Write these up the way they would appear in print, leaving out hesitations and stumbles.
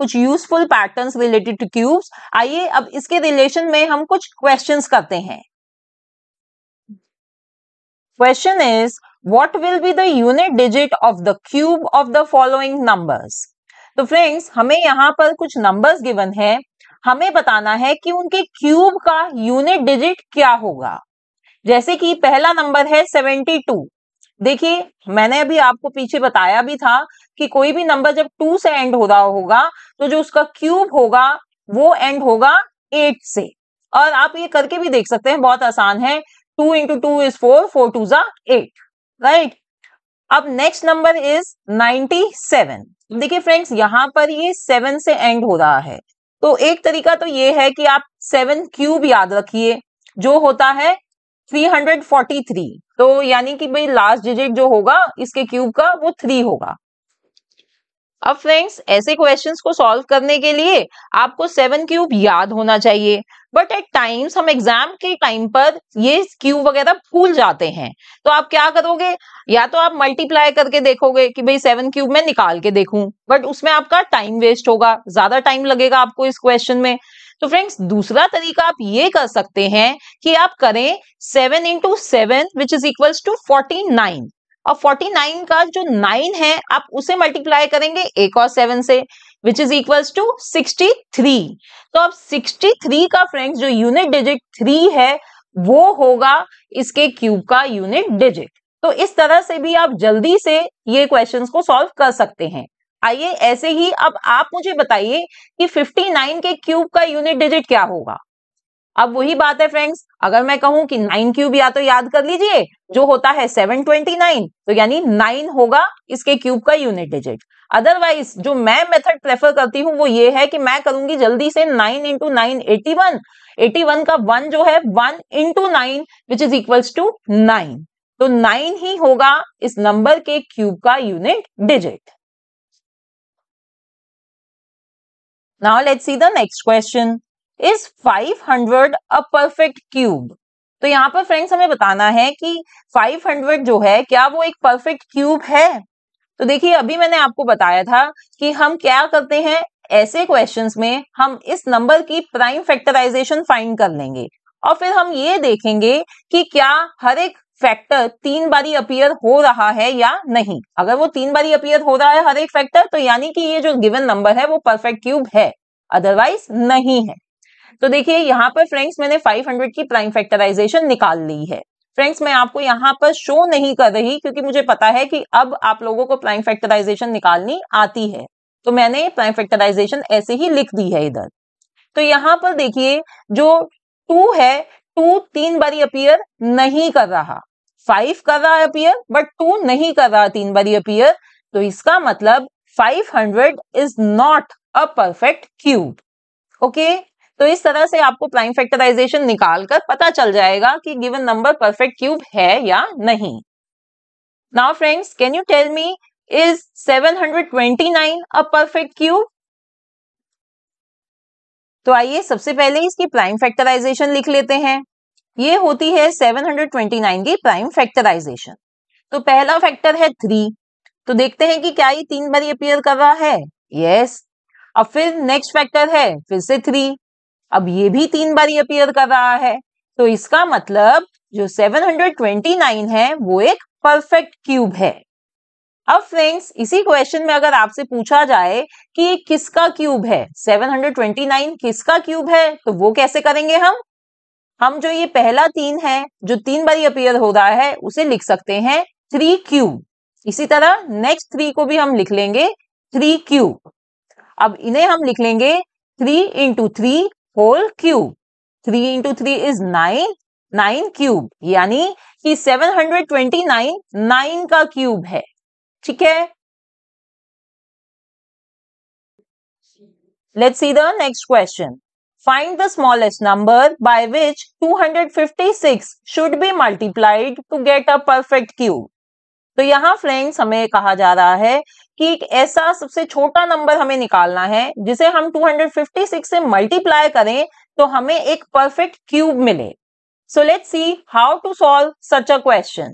कुछ useful patterns related to cubes. आइए अब इसके रिलेशन में हम कुछ क्वेश्चंस करते हैं। Question is what will be the unit digit of the cube of the following numbers. तो फ्रेंड्स हमें यहाँ पर कुछ नंबर्स गिवन है, हमें बताना है कि उनके क्यूब का यूनिट डिजिट क्या होगा। जैसे कि पहला नंबर है 72। देखिए मैंने अभी आपको पीछे बताया भी था कि कोई भी नंबर जब 2 से एंड हो रहा होगा तो जो उसका क्यूब होगा वो एंड होगा 8 से। और आप ये करके भी देख सकते हैं, बहुत आसान है। 2 into 2 is 4, 4 2s are 8, right. अब नेक्स्ट नंबर इज 97। देखिए फ्रेंड्स यहाँ पर ये 7 से एंड हो रहा है, तो एक तरीका तो ये है कि आप 7 क्यूब याद रखिए जो होता है 343। तो यानी कि भाई लास्ट डिजिट जो होगा इसके क्यूब का वो 3 होगा। अब फ्रेंड्स ऐसे क्वेश्चंस को सॉल्व करने के लिए आपको 7 क्यूब याद होना चाहिए, बट एट टाइम्स हम एग्जाम के टाइम पर ये क्यूब वगैरह भूल जाते हैं। तो आप क्या करोगे, या तो आप मल्टीप्लाई करके देखोगे कि भाई 7 क्यूब में निकाल के देखूं, बट उसमें आपका टाइम वेस्ट होगा, ज्यादा टाइम लगेगा आपको इस क्वेश्चन में। तो फ्रेंड्स दूसरा तरीका आप ये कर सकते हैं कि आप करें 7 into 7 which is equals to 49। और 49 का जो 9 है आप उसे मल्टीप्लाई करेंगे एक और 7 से, विच इज इक्वल्स टू 63। तो अब 63 का फ्रेंड्स जो यूनिट डिजिट 3 है वो होगा इसके क्यूब का यूनिट डिजिट। तो इस तरह से भी आप जल्दी से ये क्वेश्चंस को सॉल्व कर सकते हैं। आइए ऐसे ही अब आप मुझे बताइए कि 59 के क्यूब का यूनिट डिजिट क्या होगा। अब वही बात है फ्रेंड्स, अगर मैं कहूं कि 9 क्यूब या तो याद कर लीजिए जो होता है 729, तो यानी 9 होगा इसके क्यूब का यूनिट डिजिट। अदरवाइज जो मैं मेथड प्रेफर करती हूं वो ये है कि मैं करूंगी जल्दी से 9 into 9 81। 81 का 1 जो है 1 into 9 which is equals to 9। तो 9 ही होगा इस नंबर के क्यूब का unit digit. Now let's see the next question. Is 500 a perfect cube. तो यहां पर फ्रेंड्स हमें बताना है कि 500 जो है क्या वो एक परफेक्ट क्यूब है। तो देखिए अभी मैंने आपको बताया था कि हम क्या करते हैं, ऐसे क्वेश्चंस में हम इस नंबर की प्राइम फैक्टराइजेशन फाइंड कर लेंगे और फिर हम ये देखेंगे कि क्या हर एक फैक्टर 3 बारी अपीयर हो रहा है या नहीं। अगर वो 3 बारी अपीयर हो रहा है हर एक फैक्टर, तो यानी कि ये जो गिवन नंबर है वो परफेक्ट क्यूब है, अदरवाइज नहीं है। तो देखिए यहाँ पर फ्रेंड्स मैंने 500 की प्राइम फैक्टराइजेशन निकाल ली है। फ्रेंड्स मैं आपको यहाँ पर शो नहीं कर रही क्योंकि मुझे पता है कि अब आप लोगों को प्राइम फैक्टराइजेशन निकालनी आती है, तो मैंने प्राइम फैक्टराइजेशन ऐसे ही लिख दी है इधर। तो यहाँ पर देखिए जो 2 है, 2 3 बारी अपीयर नहीं कर रहा, 5 कर रहा है अपीयर बट 2 नहीं कर रहा 3 बारी अपीयर। तो इसका मतलब 500 is not a perfect cube. Okay, तो इस तरह से आपको प्राइम फैक्टराइजेशन निकालकर पता चल जाएगा कि गिवन नंबर परफेक्ट क्यूब है या नहीं। Now friends can you tell me is 729 a perfect cube. तो आइए सबसे पहले इसकी प्राइम फैक्टराइजेशन लिख लेते हैं। ये होती है 729 की प्राइम फैक्टराइजेशन। तो पहला फैक्टर है 3, तो देखते हैं कि क्या ये 3 बारी अपीयर कर रहा है, यस। अब फिर नेक्स्ट फैक्टर है फिर से 3, अब ये भी 3 बारी अपीयर कर रहा है, तो इसका मतलब जो 729 है वो एक परफेक्ट क्यूब है। अब फ्रेंड्स इसी क्वेश्चन में अगर आपसे पूछा जाए कि ये किसका क्यूब है, 729 किसका क्यूब है, तो वो कैसे करेंगे हम जो ये पहला 3 है जो 3 बारी अपीयर हो रहा है उसे लिख सकते हैं 3 क्यूब। इसी तरह नेक्स्ट 3 को भी हम लिख लेंगे 3 क्यूब। अब इन्हें हम लिख लेंगे 3 into 3 whole cube. 3 into 3 is 9, 9 cube, यानी कि 729 9 का क्यूब है। ठीक है, let's see the next question. Find the smallest number by which 256 should be multiplied to get a perfect cube. तो यहाँ फ्रेंड्स हमें कहा जा रहा है कि एक ऐसा सबसे छोटा नंबर हमें निकालना है जिसे हम 256 से मल्टीप्लाई करें तो हमें एक परफेक्ट क्यूब मिले। So let's see how to solve such a question.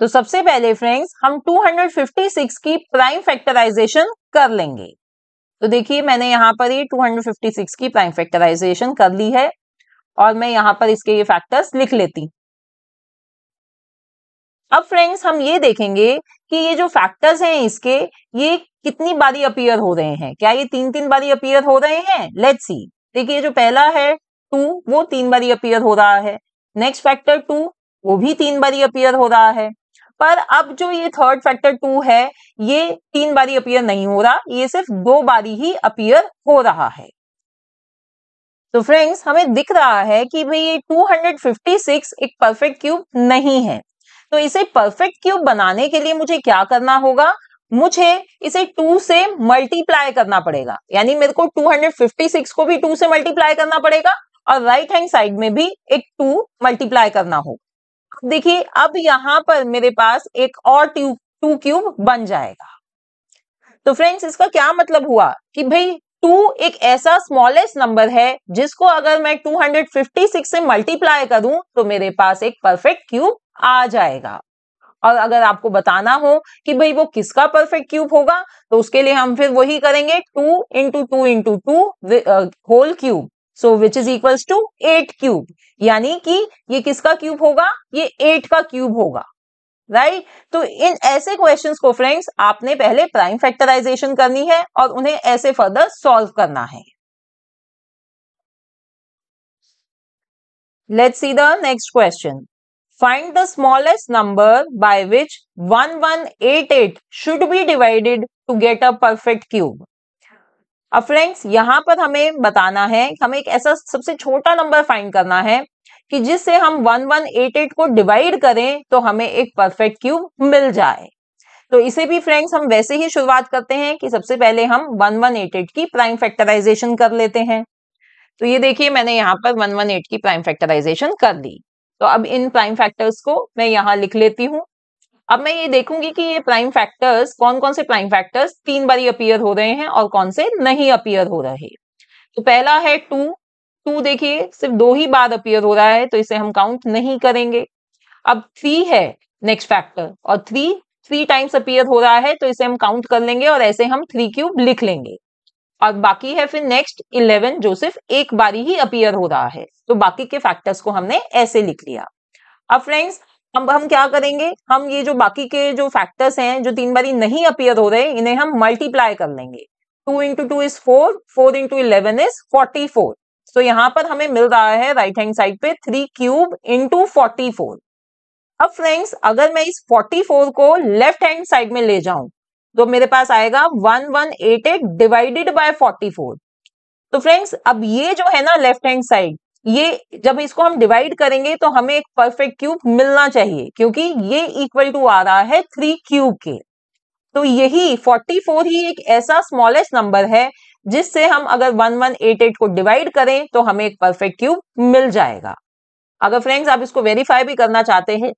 तो सबसे पहले फ्रेंड्स हम 256 की प्राइम फैक्टराइजेशन कर लेंगे। तो देखिए मैंने यहाँ पर ये 256 की प्राइम फैक्टराइजेशन कर ली है और मैं यहाँ पर इसके ये फैक्टर्स लिख लेती। अब फ्रेंड्स हम ये देखेंगे कि ये जो फैक्टर्स हैं इसके, ये कितनी बारी अपीयर हो रहे हैं। क्या ये 3-3 बारी अपीयर हो रहे हैं? Let's see. देखिए जो पहला है 2, वो 3 बारी अपीयर हो रहा है। नेक्स्ट फैक्टर 2, वो भी 3 बारी अपीयर हो रहा है। पर अब जो ये थर्ड फैक्टर 2 है, ये 3 बारी अपीयर नहीं हो रहा, ये सिर्फ 2 बारी ही अपीयर हो रहा है। तो फ्रेंड्स हमें दिख रहा है कि भाई ये 256 एक परफेक्ट क्यूब नहीं है। तो इसे परफेक्ट क्यूब बनाने के लिए मुझे क्या करना होगा? मुझे इसे 2 से मल्टीप्लाई करना पड़ेगा, यानी मेरे को 256 को भी 2 से मल्टीप्लाई करना पड़ेगा और राइट हैंड साइड में भी एक 2 मल्टीप्लाई करना होगा। देखिए अब यहां पर मेरे पास एक और 2 क्यूब बन जाएगा। तो फ्रेंड्स इसका क्या मतलब हुआ कि भाई 2 एक ऐसा स्मॉलेस्ट नंबर है जिसको अगर मैं 256 से मल्टीप्लाई करूं तो मेरे पास एक परफेक्ट क्यूब आ जाएगा। और अगर आपको बताना हो कि भाई वो किसका परफेक्ट क्यूब होगा, तो उसके लिए हम फिर वही करेंगे 2 into 2 into 2 whole cube, so which is equals to 8 cube. यानी कि ये किसका क्यूब होगा? ये 8 का क्यूब होगा, राइट। तो इन ऐसे क्वेश्चंस को फ्रेंड्स आपने पहले प्राइम फैक्टराइजेशन करनी है और उन्हें ऐसे फर्दर सॉल्व करना है। Let's see the next question. Find the smallest number by which 1188 should be divided to get a perfect cube. अब फ्रेंड्स यहां पर हमें बताना है, हमें एक ऐसा सबसे छोटा नंबर फाइंड करना है कि जिससे हम 1188 को डिवाइड करें तो हमें एक परफेक्ट क्यूब मिल जाए। तो इसे भी फ्रेंड्स हम वैसे ही शुरुआत करते हैं कि सबसे पहले हम 1188 की प्राइम फैक्टराइजेशन कर लेते हैं। तो ये देखिए मैंने यहाँ पर 118 की प्राइम फैक्टराइजेशन कर ली। तो अब इन प्राइम फैक्टर्स को मैं यहाँ लिख लेती हूँ। अब मैं ये देखूंगी कि ये प्राइम फैक्टर्स कौन कौन से प्राइम फैक्टर्स 3 बारी अपीयर हो रहे हैं और कौन से नहीं अपीयर हो रहे। तो पहला है 2 देखिए सिर्फ 2 ही बार अपीयर हो रहा है, तो इसे हम काउंट नहीं करेंगे। अब 3 है नेक्स्ट फैक्टर, और 3 टाइम्स अपीयर हो रहा है, तो इसे हम काउंट कर लेंगे और ऐसे हम 3 क्यूब लिख लेंगे। और बाकी है फिर नेक्स्ट 11 जो सिर्फ एक बारी ही अपीयर हो रहा है, तो बाकी के फैक्टर्स को हमने ऐसे लिख लिया। अब फ्रेंड्स अब हम क्या करेंगे, हम ये जो बाकी के जो फैक्टर्स हैं जो 3 बारी नहीं अपीयर हो रहे, इन्हें हम मल्टीप्लाई कर लेंगे। 2 इंटू 2 इज 4, 4 इंटू 11 इज 44। तो यहां पर हमें मिल रहा है राइट हैंड साइड पे 3 क्यूब इंटू 44। अब फ्रेंड्स अगर मैं इस 44 को लेफ्ट हैंड साइड में ले जाऊं तो मेरे पास आएगा 1188 डिवाइडेड बाय 44। तो फ्रेंड्स अब ये जो है ना लेफ्ट हैंड साइड, ये जब इसको हम डिवाइड करेंगे तो हमें एक परफेक्ट क्यूब मिलना चाहिए, क्योंकि ये इक्वल टू आ रहा है 3 क्यूब के। तो यही 44 ही एक ऐसा स्मॉलेस्ट नंबर है जिससे हम अगर 1188 को डिवाइड करें तो हमें एक परफेक्ट क्यूब मिल जाएगा। अगर फ्रेंड्स आप इसको वेरीफाई भी करना चाहते हैं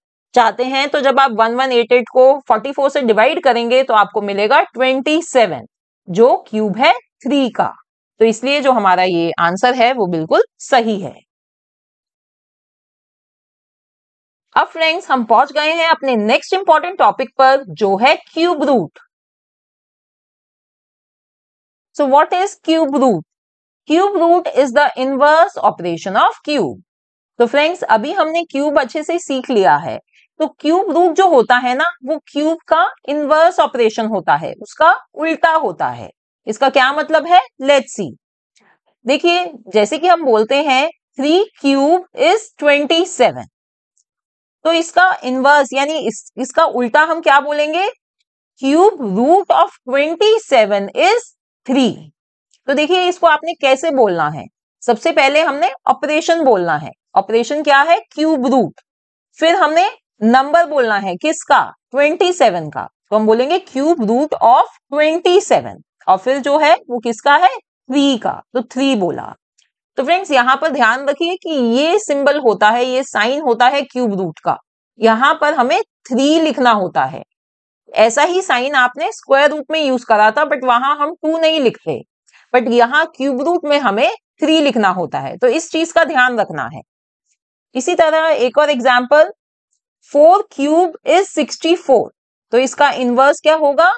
तो जब आप 1188 को 44 से डिवाइड करेंगे तो आपको मिलेगा 27, जो क्यूब है 3 का। तो इसलिए जो हमारा ये आंसर है वो बिल्कुल सही है। अब फ्रेंड्स हम पहुंच गए हैं अपने नेक्स्ट इंपॉर्टेंट टॉपिक पर, जो है cube root. So what is cube root? Cube root is the inverse operation of cube. तो फ्रेंड्स अभी हमने क्यूब अच्छे से सीख लिया है। तो क्यूब रूट जो होता है ना, वो क्यूब का इनवर्स ऑपरेशन होता है, उसका उल्टा होता है। इसका क्या मतलब है? लेट्स सी। देखिए जैसे कि हम बोलते हैं 3 क्यूब इज 27, तो इसका इनवर्स यानी इसका उल्टा हम क्या बोलेंगे? Cube root of 27 is 3। तो देखिए इसको आपने कैसे बोलना है। सबसे पहले हमने ऑपरेशन बोलना है। ऑपरेशन क्या है? Cube root. फिर हमने नंबर बोलना है, किसका? 27 का। तो हम बोलेंगे क्यूब रूट ऑफ 27, और फिर जो है वो किसका है? 3 का। तो 3 बोला। तो फ्रेंड्स यहां पर ध्यान रखिए कि ये सिंबल होता है, ये साइन होता है क्यूब रूट का। यहां पर हमें 3 लिखना होता है। ऐसा ही साइन आपने स्क्वायर रूट में यूज करा था, बट वहां हम 2 नहीं लिखते, बट यहाँ क्यूब रूट में हमें 3 लिखना होता है। तो इस चीज का ध्यान रखना है। इसी तरह एक और एग्जाम्पल, 4 क्यूब इज 64। तो इसका इनवर्स क्या होगा?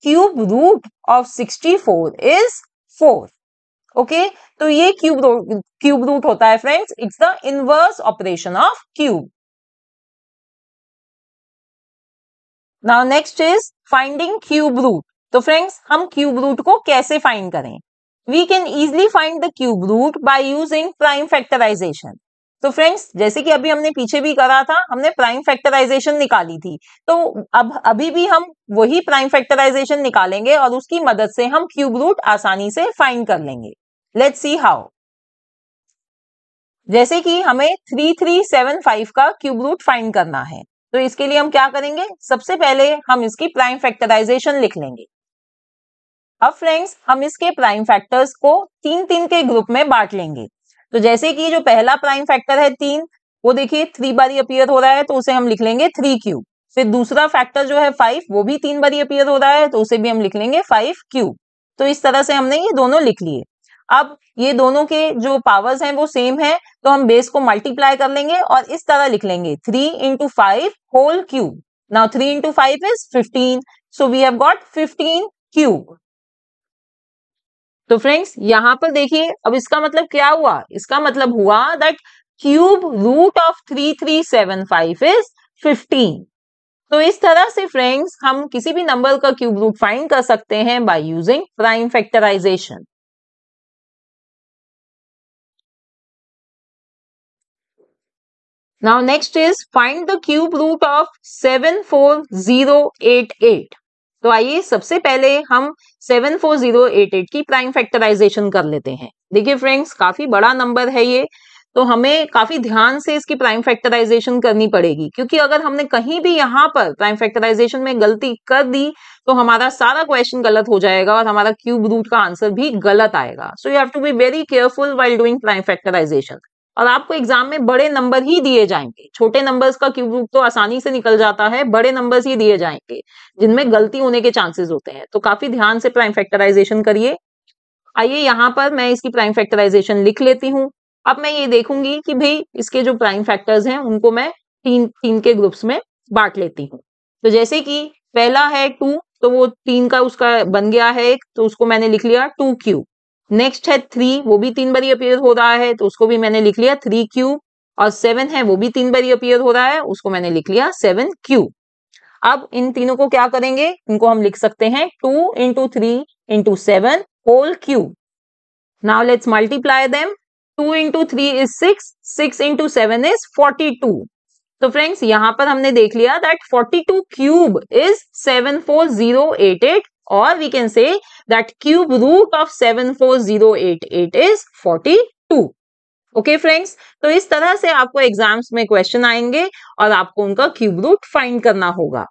Cube root of 64 is 4। Okay, तो ये क्यूब रूट होता है friends, it's the inverse operation of cube. Now next is finding cube root. तो फ्रेंड्स हम क्यूब रूट को कैसे फाइंड करें? We can easily find the cube root by using prime factorisation. तो फ्रेंड्स जैसे कि अभी हमने पीछे भी करा था, हमने प्राइम फैक्टराइजेशन निकाली थी, तो अब अभी भी हम वही प्राइम फैक्टराइजेशन निकालेंगे और उसकी मदद से हम क्यूब रूट आसानी से फाइंड कर लेंगे। Let's see how. जैसे कि हमें 3375 का क्यूब रूट फाइंड करना है, तो इसके लिए हम क्या करेंगे, सबसे पहले हम इसकी प्राइम फैक्टराइजेशन लिख लेंगे। अब फ्रेंड्स हम इसके प्राइम फैक्टर्स को 3 के ग्रुप में बांट लेंगे। तो जैसे कि जो पहला प्राइम फैक्टर है 3, वो देखिए 3 बारी अपीयर हो रहा है, तो उसे हम लिख लेंगे 3 क्यूब। फिर दूसरा फैक्टर जो है 5, वो भी 3 बारी अपीयर हो रहा है, तो उसे भी हम लिख लेंगे 5 क्यूब। तो इस तरह से हमने ये दोनों लिख लिए। अब ये दोनों के जो पावर्स हैं वो सेम है, तो हम बेस को मल्टीप्लाई कर लेंगे और इस तरह लिख लेंगे 3 into 5 whole cube. Now 3 into 5 is 15, so we have got 15 cube. तो फ्रेंड्स यहां पर देखिए, अब इसका मतलब क्या हुआ, इसका मतलब हुआ that cube root of 3375 is 15। तो इस तरह से फ्रेंड्स हम किसी भी नंबर का क्यूब रूट फाइंड कर सकते हैं by using prime factorisation. Now next is find the cube root of 74088। तो आइए सबसे पहले हम 74088 की प्राइम फैक्टराइजेशन कर लेते हैं। देखिए फ्रेंड्स काफी बड़ा नंबर है ये, तो हमें काफी ध्यान से इसकी प्राइम फैक्टराइजेशन करनी पड़ेगी, क्योंकि अगर हमने कहीं भी यहाँ पर प्राइम फैक्टराइजेशन में गलती कर दी तो हमारा सारा क्वेश्चन गलत हो जाएगा और हमारा क्यूब रूट का आंसर भी गलत आएगा। So you have to be very careful while doing prime factorisation. और आपको एग्जाम में बड़े नंबर ही दिए जाएंगे, छोटे नंबर्स का क्यूब रूट तो आसानी से निकल जाता है, बड़े नंबर्स ही दिए जाएंगे जिनमें गलती होने के चांसेस होते हैं। तो काफी ध्यान से प्राइम फैक्टराइजेशन करिए। आइए यहाँ पर मैं इसकी प्राइम फैक्टराइजेशन लिख लेती हूँ। अब मैं ये देखूंगी कि भाई इसके जो प्राइम फैक्टर्स हैं उनको मैं तीन के ग्रुप्स में बांट लेती हूँ। तो जैसे कि पहला है 2, तो वो 3 का उसका बन गया है एक, तो उसको मैंने लिख लिया 2 क्यूब। नेक्स्ट है 3, वो भी 3 बारी अपीयर हो रहा है, तो उसको भी मैंने लिख लिया 3 क्यूब। और 7 है, वो भी 3 बारी अपीयर हो रहा है, उसको मैंने लिख लिया 7 क्यूब। अब इन तीनों को क्या करेंगे, इनको हम लिख सकते हैं 2 into 3 into 7 whole cube. Now let's multiply them. 2 into 3 is 6, 6 into 7 is 42। तो फ्रेंड्स यहां पर हमने देख लिया दैट 42 क्यूब इज 74088, और we can say that cube root of 74088 is 42। Okay friends, तो इस तरह से आपको एग्जाम्स में क्वेश्चन आएंगे और आपको उनका क्यूब रूट फाइंड करना होगा।